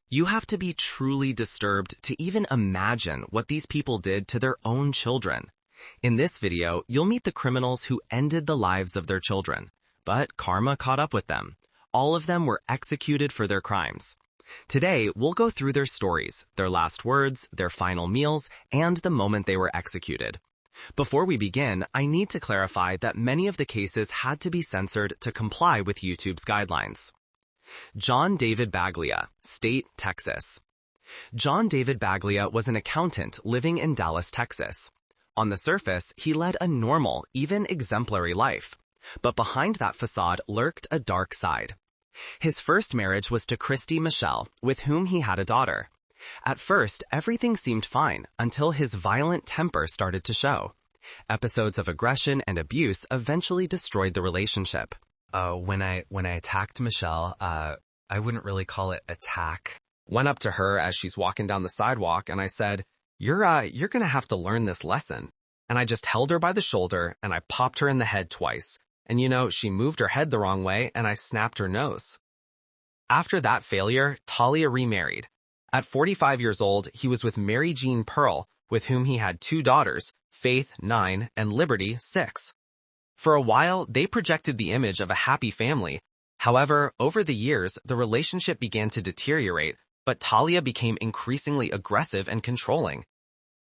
You have to be truly disturbed to even imagine what these people did to their own children. In this video, you'll meet the criminals who ended the lives of their children, but karma caught up with them. All of them were executed for their crimes. Today, we'll go through their stories, their last words, their final meals, and the moment they were executed. Before we begin, I need to clarify that many of the cases had to be censored to comply with YouTube's guidelines. John David Baglia, State, Texas. John David Baglia was an accountant living in Dallas, Texas. On the surface, he led a normal, even exemplary life. But behind that facade lurked a dark side. His first marriage was to Christy Michelle, with whom he had a daughter. At first, everything seemed fine until his violent temper started to show. Episodes of aggression and abuse eventually destroyed the relationship. When I attacked Michelle, I wouldn't really call it attack. Went up to her as she's walking down the sidewalk and I said, You're gonna have to learn this lesson. And I just held her by the shoulder and I popped her in the head twice. And she moved her head the wrong way and I snapped her nose. After that failure, Talia remarried. At 45 years old, he was with Mary Jean Pearl, with whom he had 2 daughters, Faith, 9, and Liberty, 6. For a while, they projected the image of a happy family. However, over the years, the relationship began to deteriorate, but Talia became increasingly aggressive and controlling.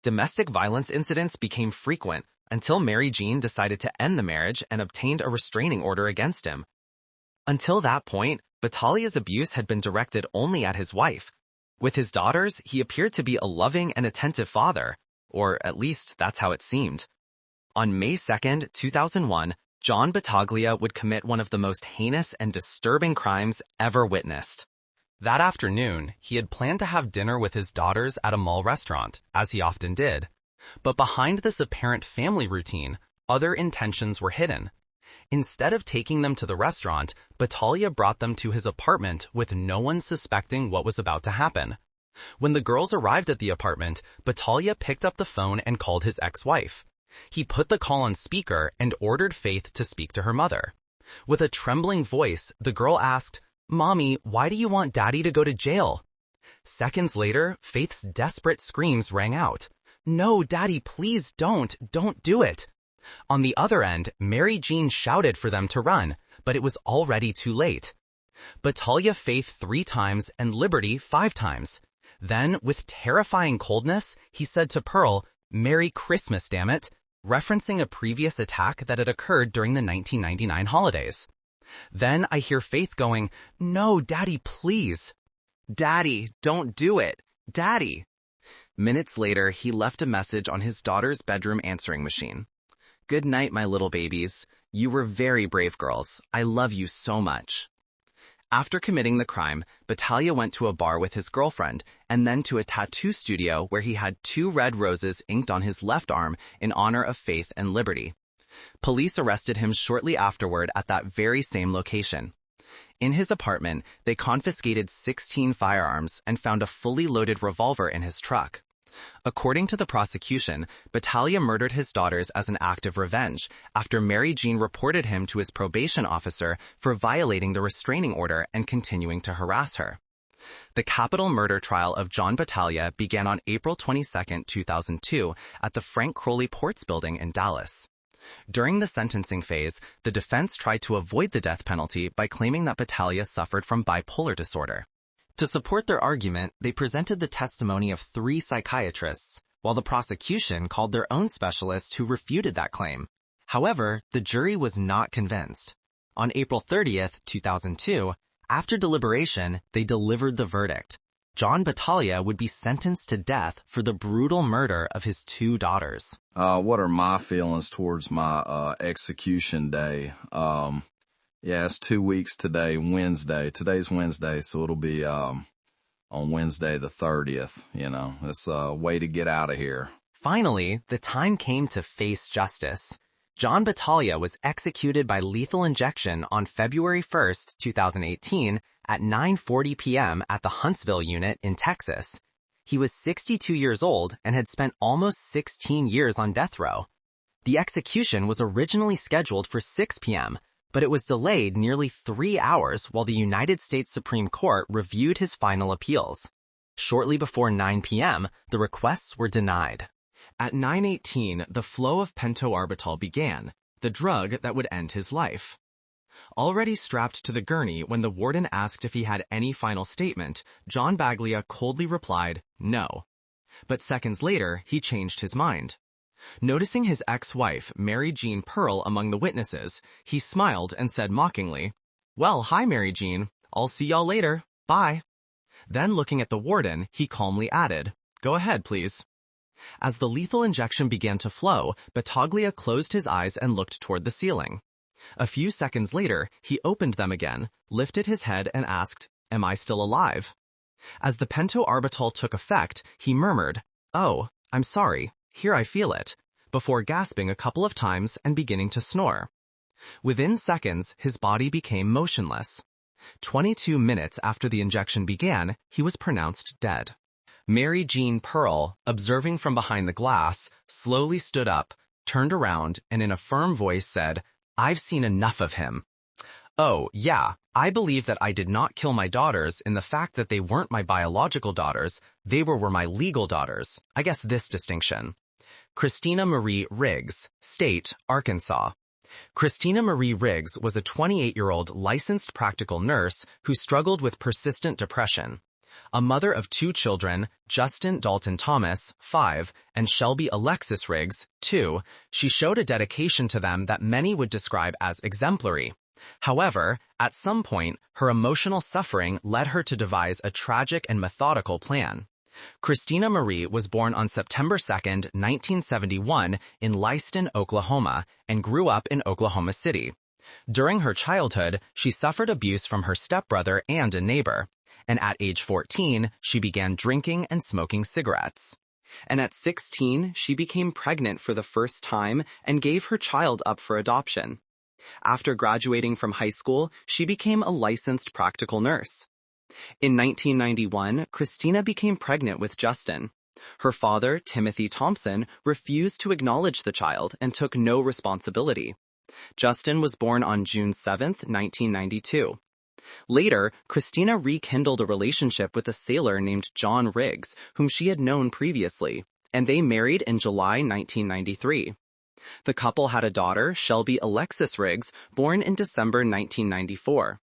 Domestic violence incidents became frequent until Mary Jean decided to end the marriage and obtained a restraining order against him. Until that point, Batalia's abuse had been directed only at his wife. With his daughters, he appeared to be a loving and attentive father, or at least that's how it seemed. On May 2, 2001, John Battaglia would commit one of the most heinous and disturbing crimes ever witnessed. That afternoon, he had planned to have dinner with his daughters at a mall restaurant, as he often did. But behind this apparent family routine, other intentions were hidden. Instead of taking them to the restaurant, Battaglia brought them to his apartment with no one suspecting what was about to happen. When the girls arrived at the apartment, Battaglia picked up the phone and called his ex-wife. He put the call on speaker and ordered Faith to speak to her mother. With a trembling voice, the girl asked, "Mommy, why do you want Daddy to go to jail?" Seconds later, Faith's desperate screams rang out. "No, Daddy, please don't do it." On the other end, Mary Jean shouted for them to run, but it was already too late. Battaglia Faith 3 times and Liberty 5 times. Then, with terrifying coldness, he said to Pearl, "Merry Christmas, damn it," referencing a previous attack that had occurred during the 1999 holidays. Then I hear Faith going, "No, Daddy, please." "Daddy, don't do it. Daddy." Minutes later, he left a message on his daughter's bedroom answering machine. "Good night, my little babies. You were very brave girls. I love you so much." After committing the crime, Battaglia went to a bar with his girlfriend and then to a tattoo studio where he had 2 red roses inked on his left arm in honor of Faith and Liberty. Police arrested him shortly afterward at that very same location. In his apartment, they confiscated 16 firearms and found a fully loaded revolver in his truck. According to the prosecution, Battaglia murdered his daughters as an act of revenge after Mary Jean reported him to his probation officer for violating the restraining order and continuing to harass her. The capital murder trial of John Battaglia began on April 22, 2002 at the Frank Crowley Ports Building in Dallas. During the sentencing phase, the defense tried to avoid the death penalty by claiming that Battaglia suffered from bipolar disorder. To support their argument, they presented the testimony of 3 psychiatrists, while the prosecution called their own specialists who refuted that claim. However, the jury was not convinced. On April 30, 2002, after deliberation, they delivered the verdict. John Battaglia would be sentenced to death for the brutal murder of his 2 daughters. What are my feelings towards my execution day? Yeah, it's 2 weeks today, Wednesday. Today's Wednesday, so it'll be on Wednesday the 30th. It's a way to get out of here. Finally, the time came to face justice. John Battaglia was executed by lethal injection on February 1, 2018 at 9:40 p.m. at the Huntsville unit in Texas. He was 62 years old and had spent almost 16 years on death row. The execution was originally scheduled for 6 p.m., But it was delayed nearly 3 hours while the United States Supreme Court reviewed his final appeals. Shortly before 9 p.m., the requests were denied. At 9:18, the flow of pentobarbital began, the drug that would end his life. Already strapped to the gurney when the warden asked if he had any final statement, John Baglia coldly replied, "No." But seconds later, he changed his mind. Noticing his ex-wife, Mary Jean Pearl, among the witnesses, he smiled and said mockingly, "Well, hi, Mary Jean. I'll see y'all later. Bye." Then looking at the warden, he calmly added, "Go ahead, please." As the lethal injection began to flow, Battaglia closed his eyes and looked toward the ceiling. A few seconds later, he opened them again, lifted his head and asked, "Am I still alive?" As the pentobarbital took effect, he murmured, "Oh, I'm sorry, here I feel it," before gasping a couple of times and beginning to snore. Within seconds, his body became motionless. 22 minutes after the injection began, he was pronounced dead. Mary Jean Pearl, observing from behind the glass, slowly stood up, turned around, and in a firm voice said, "I've seen enough of him. Oh, yeah, I believe that I did not kill my daughters in the fact that they weren't my biological daughters, they were my legal daughters. I guess this distinction." Christina Marie Riggs, State, Arkansas. Christina Marie Riggs was a 28-year-old licensed practical nurse who struggled with persistent depression. A mother of 2 children, Justin Dalton Thomas, 5, and Shelby Alexis Riggs, 2, she showed a dedication to them that many would describe as exemplary. However, at some point, her emotional suffering led her to devise a tragic and methodical plan. Christina Marie was born on September 2, 1971, in Leiston, Oklahoma, and grew up in Oklahoma City. During her childhood, she suffered abuse from her stepbrother and a neighbor, and at age 14, she began drinking and smoking cigarettes. And at 16, she became pregnant for the first time and gave her child up for adoption. After graduating from high school, she became a licensed practical nurse. In 1991, Christina became pregnant with Justin. Her father, Timothy Thompson, refused to acknowledge the child and took no responsibility. Justin was born on June 7, 1992. Later, Christina rekindled a relationship with a sailor named John Riggs, whom she had known previously, and they married in July 1993. The couple had a daughter, Shelby Alexis Riggs, born in December 1994.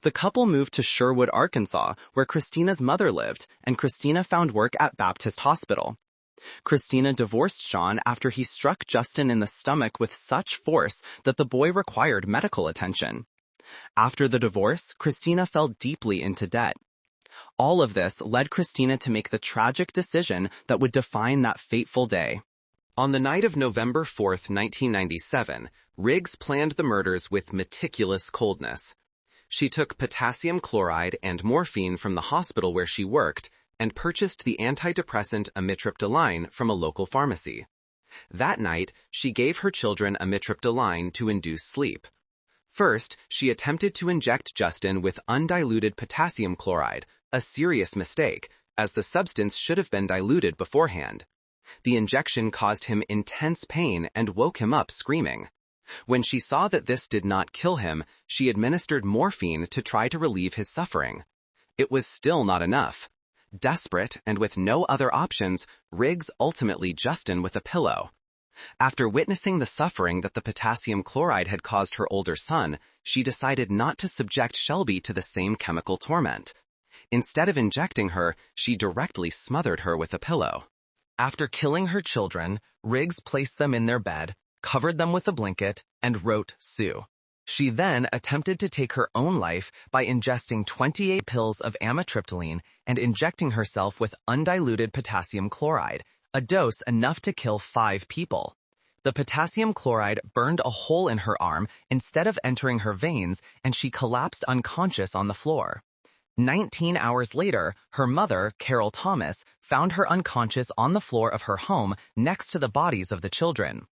The couple moved to Sherwood, Arkansas, where Christina's mother lived, and Christina found work at Baptist Hospital. Christina divorced John after he struck Justin in the stomach with such force that the boy required medical attention. After the divorce, Christina fell deeply into debt. All of this led Christina to make the tragic decision that would define that fateful day. On the night of November 4, 1997, Riggs planned the murders with meticulous coldness. She took potassium chloride and morphine from the hospital where she worked and purchased the antidepressant amitriptyline from a local pharmacy. That night, she gave her children amitriptyline to induce sleep. First, she attempted to inject Justin with undiluted potassium chloride, a serious mistake, as the substance should have been diluted beforehand. The injection caused him intense pain and woke him up screaming. When she saw that this did not kill him, she administered morphine to try to relieve his suffering. It was still not enough. Desperate and with no other options, Riggs ultimately Justin with a pillow. After witnessing the suffering that the potassium chloride had caused her older son, she decided not to subject Shelby to the same chemical torment. Instead of injecting her, she directly smothered her with a pillow. After killing her children, Riggs placed them in their bed, covered them with a blanket, and wrote Sue. She then attempted to take her own life by ingesting 28 pills of amitriptyline and injecting herself with undiluted potassium chloride, a dose enough to kill 5 people. The potassium chloride burned a hole in her arm instead of entering her veins, and she collapsed unconscious on the floor. 19 hours later, her mother, Carol Thomas, found her unconscious on the floor of her home next to the bodies of the children.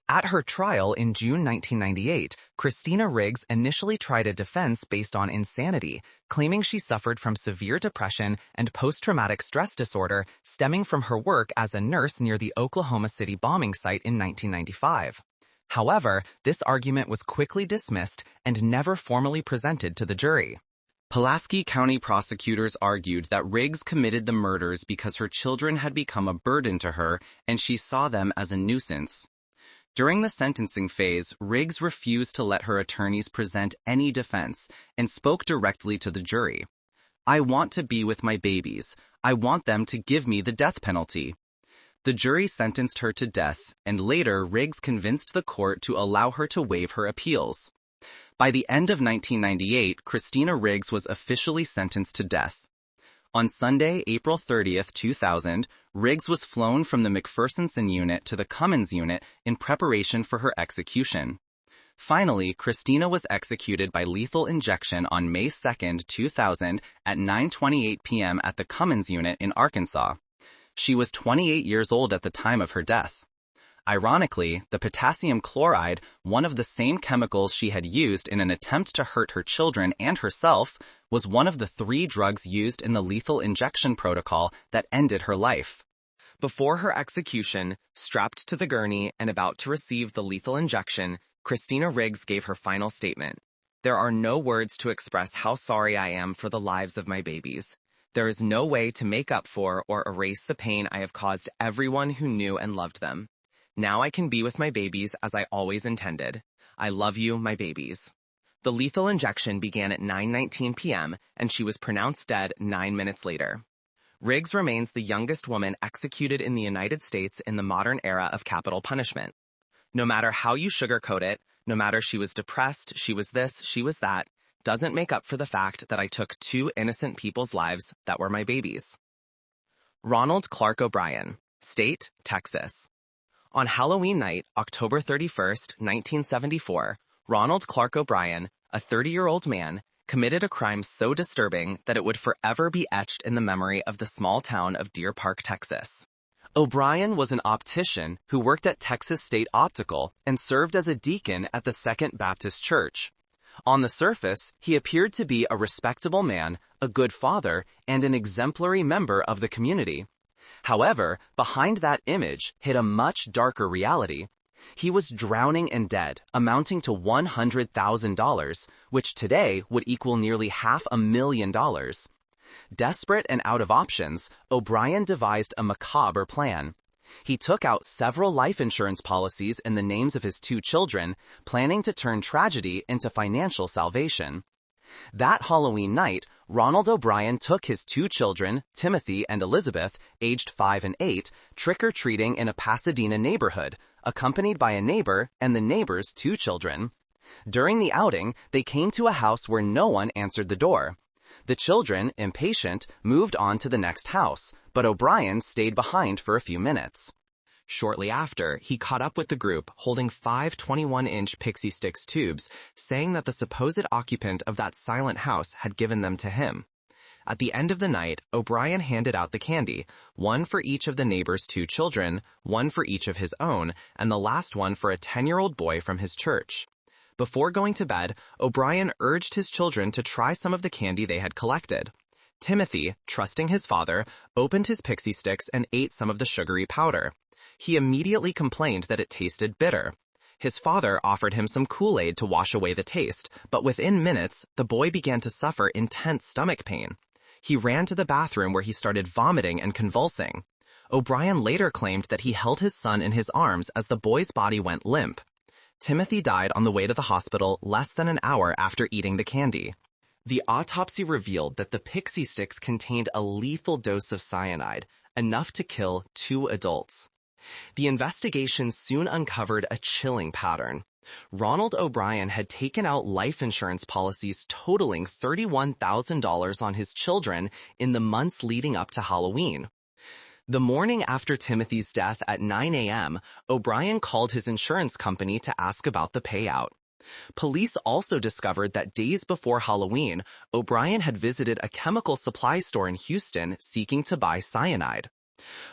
At her trial in June 1998, Christina Riggs initially tried a defense based on insanity, claiming she suffered from severe depression and post-traumatic stress disorder stemming from her work as a nurse near the Oklahoma City bombing site in 1995. However, this argument was quickly dismissed and never formally presented to the jury. Pulaski County prosecutors argued that Riggs committed the murders because her children had become a burden to her and she saw them as a nuisance. During the sentencing phase, Riggs refused to let her attorneys present any defense and spoke directly to the jury. "I want to be with my babies. I want them to give me the death penalty." The jury sentenced her to death, and later Riggs convinced the court to allow her to waive her appeals. By the end of 1998, Christina Riggs was officially sentenced to death. On Sunday, April 30, 2000, Riggs was flown from the McPhersonson unit to the Cummins unit in preparation for her execution. Finally, Christina was executed by lethal injection on May 2, 2000 at 9:28 p.m. at the Cummins unit in Arkansas. She was 28 years old at the time of her death. Ironically, the potassium chloride, one of the same chemicals she had used in an attempt to hurt her children and herself, was one of the 3 drugs used in the lethal injection protocol that ended her life. Before her execution, strapped to the gurney and about to receive the lethal injection, Christina Riggs gave her final statement. "There are no words to express how sorry I am for the lives of my babies. There is no way to make up for or erase the pain I have caused everyone who knew and loved them. Now I can be with my babies as I always intended. I love you, my babies." The lethal injection began at 9:19 p.m., and she was pronounced dead 9 minutes later. Riggs remains the youngest woman executed in the United States in the modern era of capital punishment. No matter how you sugarcoat it, no matter she was depressed, she was this, she was that, doesn't make up for the fact that I took 2 innocent people's lives that were my babies. Ronald Clark O'Brien, State, Texas. On Halloween night, October 31, 1974, Ronald Clark O'Brien, a 30-year-old man, committed a crime so disturbing that it would forever be etched in the memory of the small town of Deer Park, Texas. O'Brien was an optician who worked at Texas State Optical and served as a deacon at the Second Baptist Church. On the surface, he appeared to be a respectable man, a good father, and an exemplary member of the community. However, behind that image hid a much darker reality. He was drowning in debt, amounting to $100,000, which today would equal nearly $500,000. Desperate and out of options, O'Brien devised a macabre plan. He took out several life insurance policies in the names of his 2 children, planning to turn tragedy into financial salvation. That Halloween night, Ronald O'Brien took his 2 children, Timothy and Elizabeth, aged 5 and 8, trick-or-treating in a Pasadena neighborhood, accompanied by a neighbor and the neighbor's 2 children. During the outing, they came to a house where no one answered the door. The children, impatient, moved on to the next house, but O'Brien stayed behind for a few minutes. Shortly after, he caught up with the group, holding 5 21-inch Pixie Stix tubes, saying that the supposed occupant of that silent house had given them to him. At the end of the night, O'Brien handed out the candy, one for each of the neighbor's 2 children, one for each of his own, and the last one for a 10-year-old boy from his church. Before going to bed, O'Brien urged his children to try some of the candy they had collected. Timothy, trusting his father, opened his Pixie Stix and ate some of the sugary powder. He immediately complained that it tasted bitter. His father offered him some Kool-Aid to wash away the taste, but within minutes, the boy began to suffer intense stomach pain. He ran to the bathroom where he started vomiting and convulsing. O'Brien later claimed that he held his son in his arms as the boy's body went limp. Timothy died on the way to the hospital less than an hour after eating the candy. The autopsy revealed that the Pixie Stix contained a lethal dose of cyanide, enough to kill 2 adults. The investigation soon uncovered a chilling pattern. Ronald O'Brien had taken out life insurance policies totaling $31,000 on his children in the months leading up to Halloween. The morning after Timothy's death at 9 a.m., O'Brien called his insurance company to ask about the payout. Police also discovered that days before Halloween, O'Brien had visited a chemical supply store in Houston seeking to buy cyanide.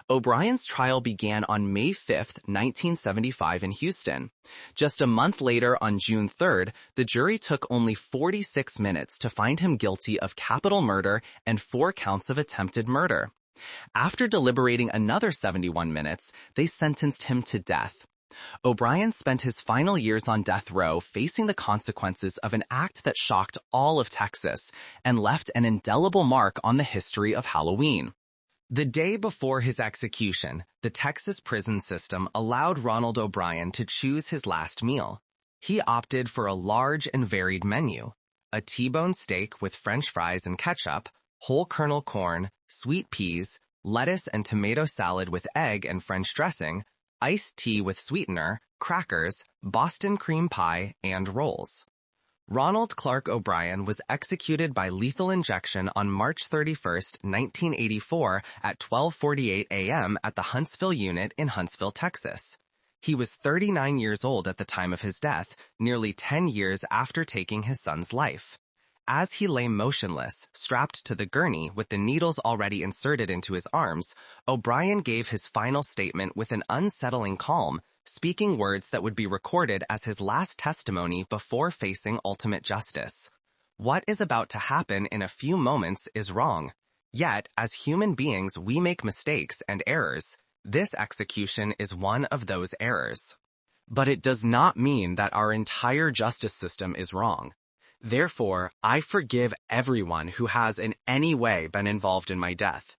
O'Brien's trial began on May 5, 1975 in Houston. Just a month later, on June 3rd, the jury took only 46 minutes to find him guilty of capital murder and 4 counts of attempted murder. After deliberating another 71 minutes, they sentenced him to death. O'Brien spent his final years on death row facing the consequences of an act that shocked all of Texas and left an indelible mark on the history of Halloween. The day before his execution, the Texas prison system allowed Ronald O'Brien to choose his last meal. He opted for a large and varied menu: a T-bone steak with French fries and ketchup, whole kernel corn, sweet peas, lettuce and tomato salad with egg and French dressing, iced tea with sweetener, crackers, Boston cream pie, and rolls. Ronald Clark O'Brien was executed by lethal injection on March 31, 1984 at 12:48 a.m. at the Huntsville Unit in Huntsville, Texas. He was 39 years old at the time of his death, nearly 10 years after taking his son's life. As he lay motionless, strapped to the gurney with the needles already inserted into his arms, O'Brien gave his final statement with an unsettling calm, speaking words that would be recorded as his last testimony before facing ultimate justice. What is about to happen in a few moments is wrong. Yet, as human beings, we make mistakes and errors. This execution is one of those errors. But it does not mean that our entire justice system is wrong. Therefore, I forgive everyone who has in any way been involved in my death.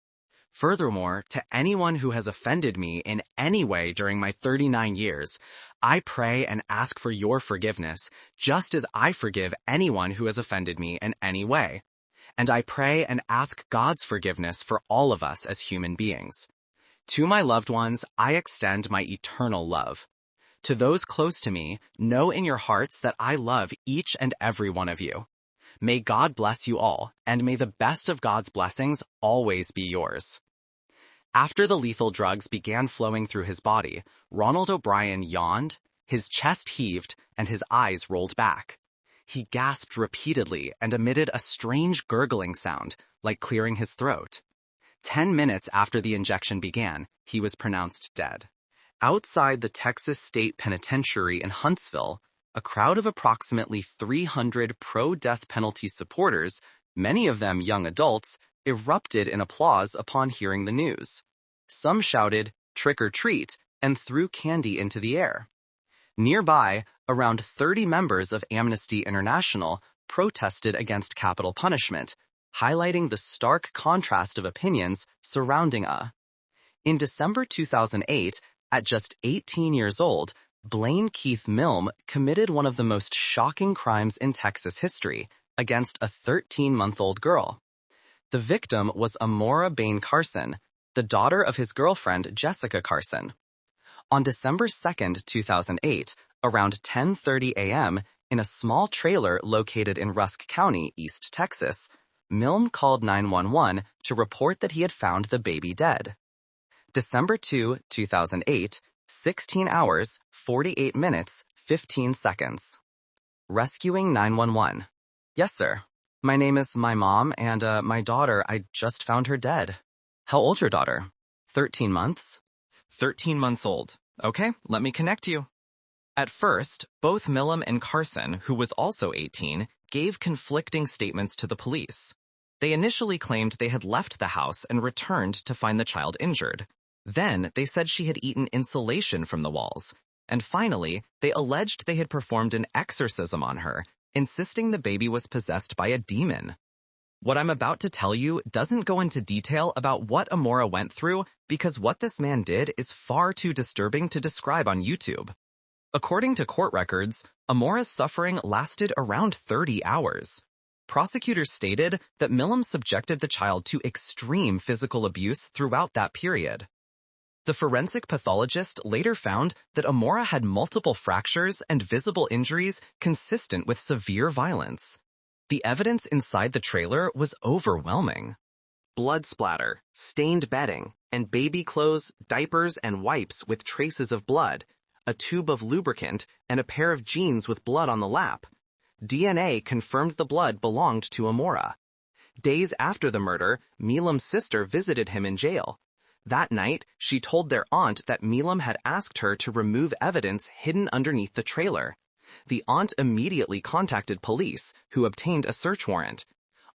Furthermore, to anyone who has offended me in any way during my 39 years, I pray and ask for your forgiveness, just as I forgive anyone who has offended me in any way. And I pray and ask God's forgiveness for all of us as human beings. To my loved ones, I extend my eternal love. To those close to me, know in your hearts that I love each and every one of you. May God bless you all, and may the best of God's blessings always be yours. After the lethal drugs began flowing through his body, Ronald O'Brien yawned, his chest heaved, and his eyes rolled back. He gasped repeatedly and emitted a strange gurgling sound, like clearing his throat. 10 minutes after the injection began, he was pronounced dead. Outside the Texas State Penitentiary in Huntsville, a crowd of approximately 300 pro-death penalty supporters, many of them young adults, erupted in applause upon hearing the news. Some shouted, "Trick or treat," and threw candy into the air. Nearby, around 30 members of Amnesty International protested against capital punishment, highlighting the stark contrast of opinions surrounding In December 2008, at just 18 years old, Blaine Keith Milne committed one of the most shocking crimes in Texas history against a 13-month-old girl. The victim was Amora Bain Carson, the daughter of his girlfriend Jessica Carson. On December 2, 2008, around 10:30 a.m., in a small trailer located in Rusk County, East Texas, Milne called 911 to report that he had found the baby dead. December 2, 2008, 16 hours, 48 minutes, 15 seconds. Rescuing 911. Yes, sir. My name is my mom and my daughter. I just found her dead. How old's your daughter? 13 months? 13 months old. Okay, let me connect you. At first, both Milne and Carson, who was also 18, gave conflicting statements to the police. They initially claimed they had left the house and returned to find the child injured. Then, they said she had eaten insulation from the walls. And finally, they alleged they had performed an exorcism on her, insisting the baby was possessed by a demon. What I'm about to tell you doesn't go into detail about what Amora went through because what this man did is far too disturbing to describe on YouTube. According to court records, Amora's suffering lasted around 30 hours. Prosecutors stated that Milne subjected the child to extreme physical abuse throughout that period. The forensic pathologist later found that Amora had multiple fractures and visible injuries consistent with severe violence. The evidence inside the trailer was overwhelming. Blood splatter, stained bedding, and baby clothes, diapers, and wipes with traces of blood, a tube of lubricant, and a pair of jeans with blood on the lap. DNA confirmed the blood belonged to Amora. Days after the murder, Milam's sister visited him in jail. That night, she told their aunt that Milam had asked her to remove evidence hidden underneath the trailer. The aunt immediately contacted police, who obtained a search warrant.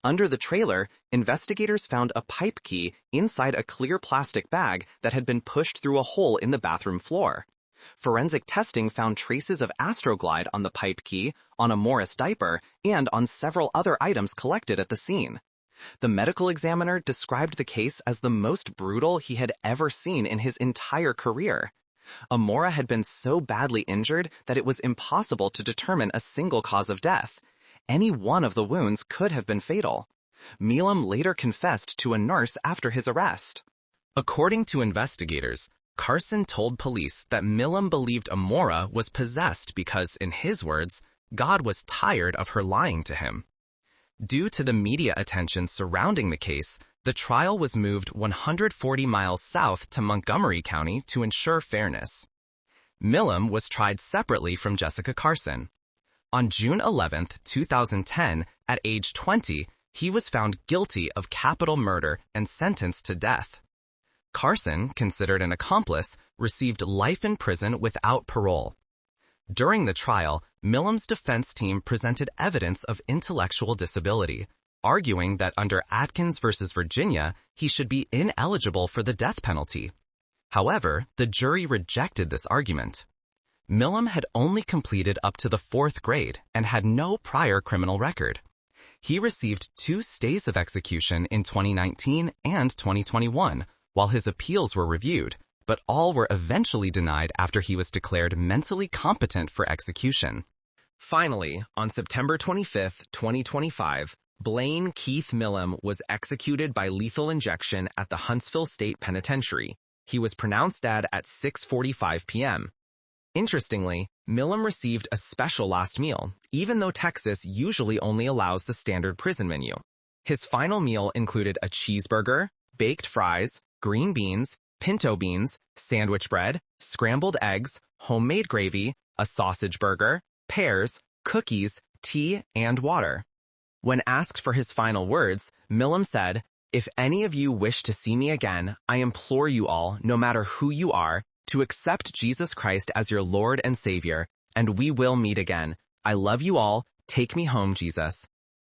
Under the trailer, investigators found a pipe key inside a clear plastic bag that had been pushed through a hole in the bathroom floor. Forensic testing found traces of Astroglide on the pipe key, on a Morris diaper, and on several other items collected at the scene. The medical examiner described the case as the most brutal he had ever seen in his entire career. Amora had been so badly injured that it was impossible to determine a single cause of death. Any one of the wounds could have been fatal. Milam later confessed to a nurse after his arrest. According to investigators, Carson told police that Milam believed Amora was possessed because, in his words, God was tired of her lying to him. Due to the media attention surrounding the case, the trial was moved 140 miles south to Montgomery County to ensure fairness. Milam was tried separately from Jessica Carson. On June 11, 2010, at age 20, he was found guilty of capital murder and sentenced to death. Carson, considered an accomplice, received life in prison without parole. During the trial, Milam's defense team presented evidence of intellectual disability, arguing that under Atkins v. Virginia, he should be ineligible for the death penalty. However, the jury rejected this argument. Milam had only completed up to the 4th grade and had no prior criminal record. He received 2 stays of execution in 2019 and 2021, while his appeals were reviewed, but all were eventually denied after he was declared mentally competent for execution. Finally, on September 25, 2025, Blaine Keith Milam was executed by lethal injection at the Huntsville State Penitentiary. He was pronounced dead at 6:45 p.m. Interestingly, Milam received a special last meal, even though Texas usually only allows the standard prison menu. His final meal included a cheeseburger, baked fries, green beans, pinto beans, sandwich bread, scrambled eggs, homemade gravy, a sausage burger, pears, cookies, tea, and water. When asked for his final words, Milam said, "If any of you wish to see me again, I implore you all, no matter who you are, to accept Jesus Christ as your Lord and Savior, and we will meet again. I love you all. Take me home, Jesus."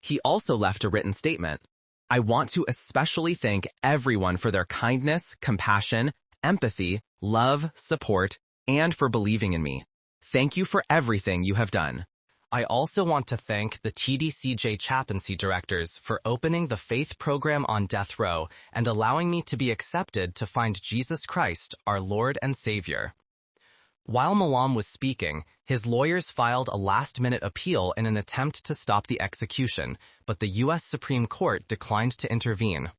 He also left a written statement. "I want to especially thank everyone for their kindness, compassion, empathy, love, support, and for believing in me. Thank you for everything you have done. I also want to thank the TDCJ chaplaincy directors for opening the faith program on death row and allowing me to be accepted to find Jesus Christ, our Lord and Savior." While Milam was speaking, his lawyers filed a last-minute appeal in an attempt to stop the execution, but the U.S. Supreme Court declined to intervene.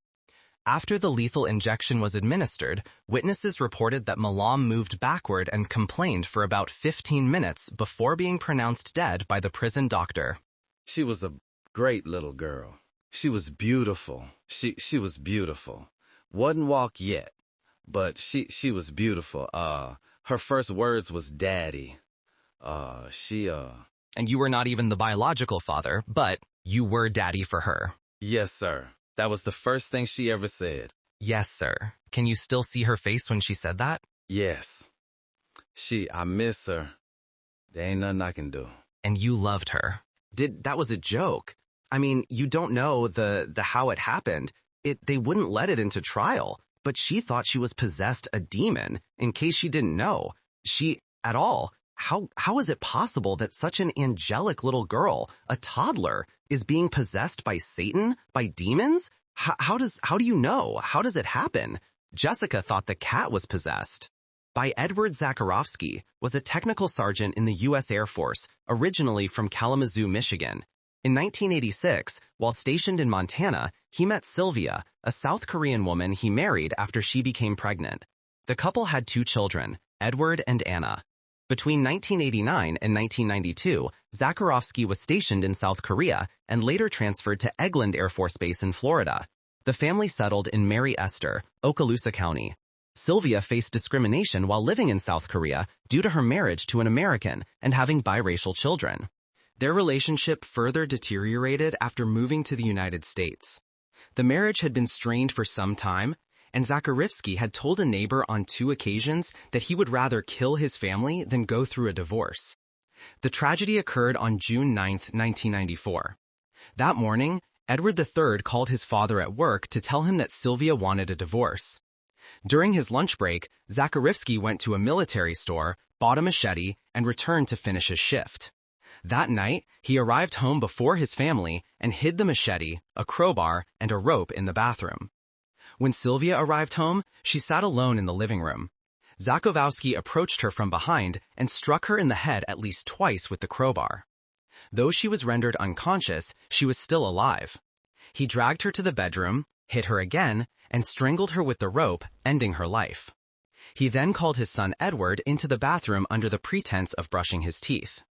After the lethal injection was administered, witnesses reported that Milam moved backward and complained for about 15 minutes before being pronounced dead by the prison doctor. "She was a great little girl. She was beautiful. She was beautiful. Wouldn't walk yet, but she was beautiful. Her first words was daddy. And you were not even the biological father, but you were daddy for her. Yes, sir. That was the first thing she ever said. Yes, sir. Can you still see her face when she said that? Yes. I miss her. There ain't nothing I can do." And you loved her. That was a joke. I mean, you don't know the how it happened. They wouldn't let it into trial, but she thought she was possessed a demon, in case she didn't know. At all. How is it possible that such an angelic little girl, a toddler, is being possessed by Satan, by demons? How do you know? How does it happen? Jessica thought the cat was possessed. By Edward Zakharovsky was a technical sergeant in the U.S. Air Force, originally from Kalamazoo, Michigan. In 1986, while stationed in Montana, he met Sylvia, a South Korean woman he married after she became pregnant. The couple had 2 children, Edward and Anna. Between 1989 and 1992, Zakharovsky was stationed in South Korea and later transferred to Eglin Air Force Base in Florida. The family settled in Mary Esther, Okaloosa County. Sylvia faced discrimination while living in South Korea due to her marriage to an American and having biracial children. Their relationship further deteriorated after moving to the United States. The marriage had been strained for some time, and Zakharovsky had told a neighbor on 2 occasions that he would rather kill his family than go through a divorce. The tragedy occurred on June 9, 1994. That morning, Edward III called his father at work to tell him that Sylvia wanted a divorce. During his lunch break, Zakharivsky went to a military store, bought a machete, and returned to finish his shift. That night, he arrived home before his family and hid the machete, a crowbar, and a rope in the bathroom. When Sylvia arrived home, she sat alone in the living room. Zakharivsky approached her from behind and struck her in the head at least twice with the crowbar. Though she was rendered unconscious, she was still alive. He dragged her to the bedroom, hit her again, and strangled her with the rope, ending her life. He then called his son Edward into the bathroom under the pretense of brushing his teeth.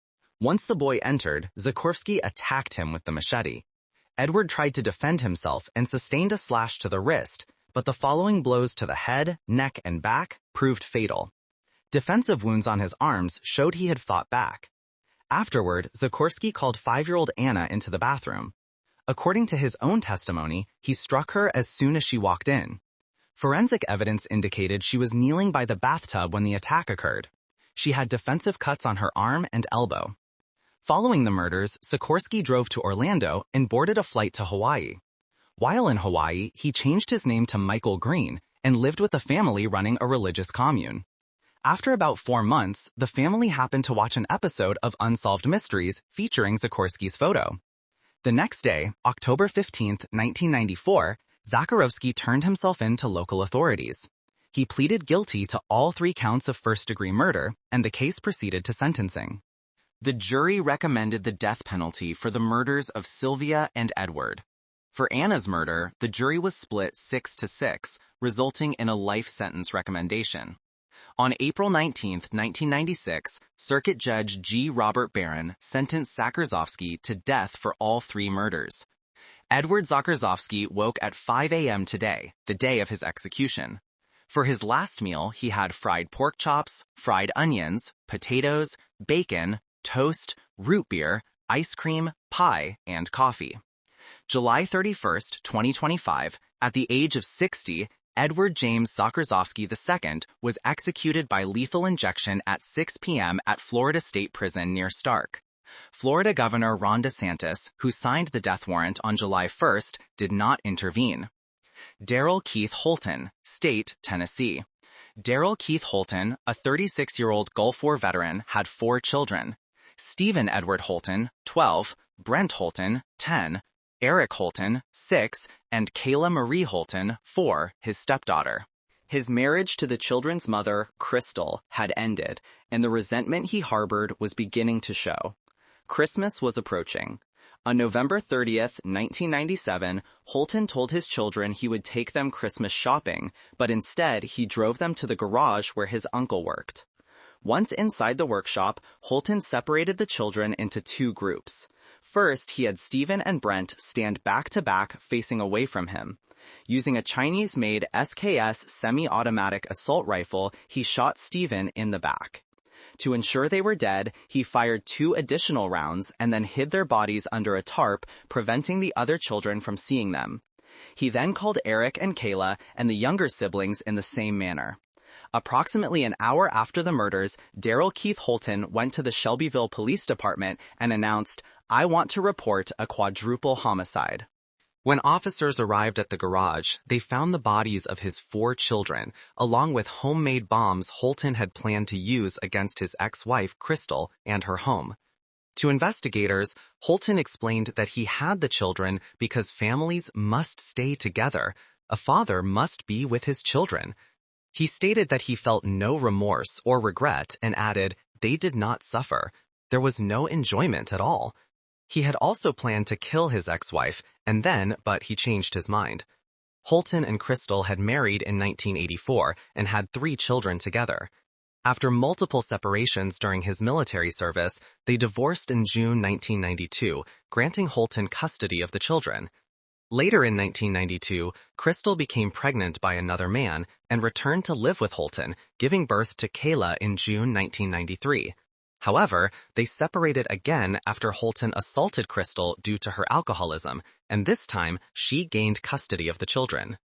Once the boy entered, Zakharivsky attacked him with the machete. Edward tried to defend himself and sustained a slash to the wrist, but the following blows to the head, neck, and back proved fatal. Defensive wounds on his arms showed he had fought back. Afterward, Zakharivsky called 5-year-old Anna into the bathroom. According to his own testimony, he struck her as soon as she walked in. Forensic evidence indicated she was kneeling by the bathtub when the attack occurred. She had defensive cuts on her arm and elbow. Following the murders, Zakharivsky drove to Orlando and boarded a flight to Hawaii. While in Hawaii, he changed his name to Michael Green and lived with a family running a religious commune. After about 4 months, the family happened to watch an episode of Unsolved Mysteries featuring Zakharivsky's photo. The next day, October 15, 1994, Zakharivsky turned himself in to local authorities. He pleaded guilty to all 3 counts of first-degree murder, and the case proceeded to sentencing. The jury recommended the death penalty for the murders of Sylvia and Edward. For Anna's murder, the jury was split 6-6, resulting in a life sentence recommendation. On April 19, 1996, Circuit Judge G. Robert Barron sentenced Zakharivsky to death for all 3 murders. Edward Zakharivsky woke at 5 a.m. today, the day of his execution. For his last meal, he had fried pork chops, fried onions, potatoes, bacon, toast, root beer, ice cream, pie, and coffee. July 31, 2025, at the age of 60, Edward James Zakharivsky II was executed by lethal injection at 6 p.m. at Florida State Prison near Stark. Florida Governor Ron DeSantis, who signed the death warrant on July 1st, did not intervene. Daryl Keith Holton, State, Tennessee. Daryl Keith Holton, a 36-year-old Gulf War veteran, had 4 children. Stephen Edward Holton, 12, Brent Holton, 10, Eric Holton, 6, and Kayla Marie Holton, 4, his stepdaughter. His marriage to the children's mother, Crystal, had ended, and the resentment he harbored was beginning to show. Christmas was approaching. On November 30th, 1997, Holton told his children he would take them Christmas shopping, but instead he drove them to the garage where his uncle worked. Once inside the workshop, Holton separated the children into 2 groups. First, he had Stephen and Brent stand back-to-back facing away from him. Using a Chinese-made SKS semi-automatic assault rifle, he shot Stephen in the back. To ensure they were dead, he fired 2 additional rounds and then hid their bodies under a tarp, preventing the other children from seeing them. He then called Eric and Kayla and the younger siblings in the same manner. Approximately an hour after the murders, Daryl Keith Holton went to the Shelbyville Police Department and announced, "I want to report a quadruple homicide." When officers arrived at the garage, they found the bodies of his 4 children, along with homemade bombs Holton had planned to use against his ex-wife, Crystal, and her home. To investigators, Holton explained that he had the children because families must stay together. A father must be with his children. He stated that he felt no remorse or regret and added, "They did not suffer. There was no enjoyment at all." He had also planned to kill his ex-wife, but he changed his mind. Holton and Crystal had married in 1984 and had 3 children together. After multiple separations during his military service, they divorced in June 1992, granting Holton custody of the children. Later in 1992, Crystal became pregnant by another man and returned to live with Holton, giving birth to Kayla in June 1993. However, they separated again after Holton assaulted Crystal due to her alcoholism, and this time she gained custody of the children.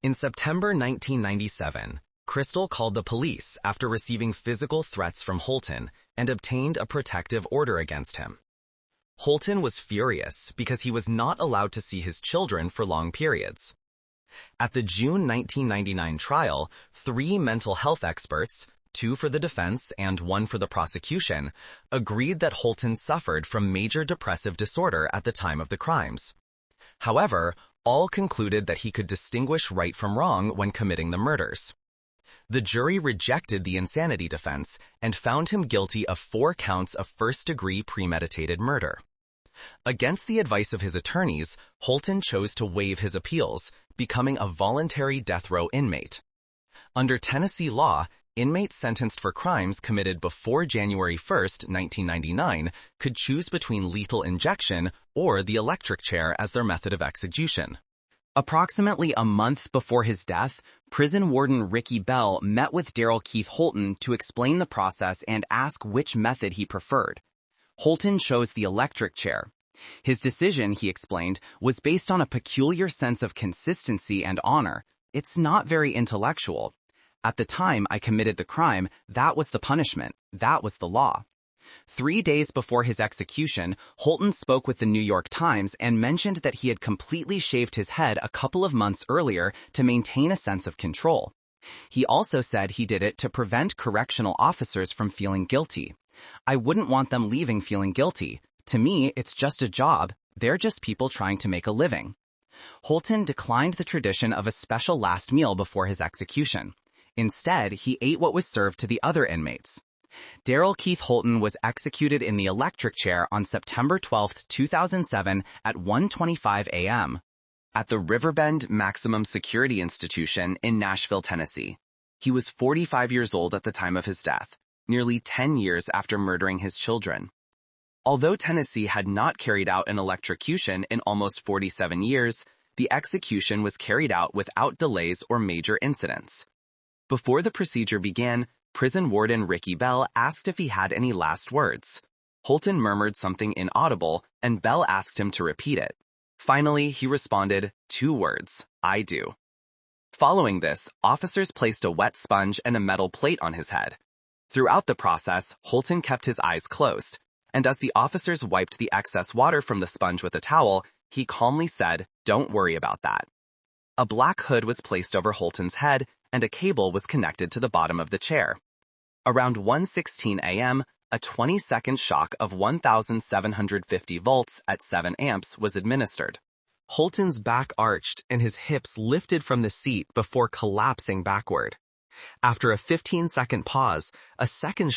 In September 1997, Crystal called the police after receiving physical threats from Holton and obtained a protective order against him. Holton was furious because he was not allowed to see his children for long periods. At the June 1999 trial, 3 mental health experts, 2 for the defense and 1 for the prosecution, agreed that Holton suffered from major depressive disorder at the time of the crimes. However, all concluded that he could distinguish right from wrong when committing the murders. The jury rejected the insanity defense and found him guilty of 4 counts of first-degree premeditated murder. Against the advice of his attorneys, Holton chose to waive his appeals, becoming a voluntary death row inmate. Under Tennessee law, inmates sentenced for crimes committed before January 1, 1999, could choose between lethal injection or the electric chair as their method of execution. Approximately a month before his death, prison warden Ricky Bell met with Daryl Keith Holton to explain the process and ask which method he preferred. Holton chose the electric chair. His decision, he explained, was based on a peculiar sense of consistency and honor. It's not very intellectual. At the time I committed the crime, that was the punishment. That was the law. 3 days before his execution, Holton spoke with the New York Times and mentioned that he had completely shaved his head a couple of months earlier to maintain a sense of control. He also said he did it to prevent correctional officers from feeling guilty. I wouldn't want them leaving feeling guilty. To me, it's just a job. They're just people trying to make a living. Holton declined the tradition of a special last meal before his execution. Instead, he ate what was served to the other inmates. Daryl Keith Holton was executed in the electric chair on September 12, 2007 at 1:25 a.m. at the Riverbend Maximum Security Institution in Nashville, Tennessee. He was 45 years old at the time of his death, nearly 10 years after murdering his children. Although Tennessee had not carried out an electrocution in almost 47 years, the execution was carried out without delays or major incidents. Before the procedure began, prison warden Ricky Bell asked if he had any last words. Holton murmured something inaudible, and Bell asked him to repeat it. Finally, he responded, 2 words, "I do." Following this, officers placed a wet sponge and a metal plate on his head. Throughout the process, Holton kept his eyes closed, and as the officers wiped the excess water from the sponge with a towel, he calmly said, "Don't worry about that." A black hood was placed over Holton's head, and a cable was connected to the bottom of the chair. Around 1:16 a.m., a 20-second shock of 1,750 volts at 7 amps was administered. Holton's back arched and his hips lifted from the seat before collapsing backward. After a 15-second pause, a second shock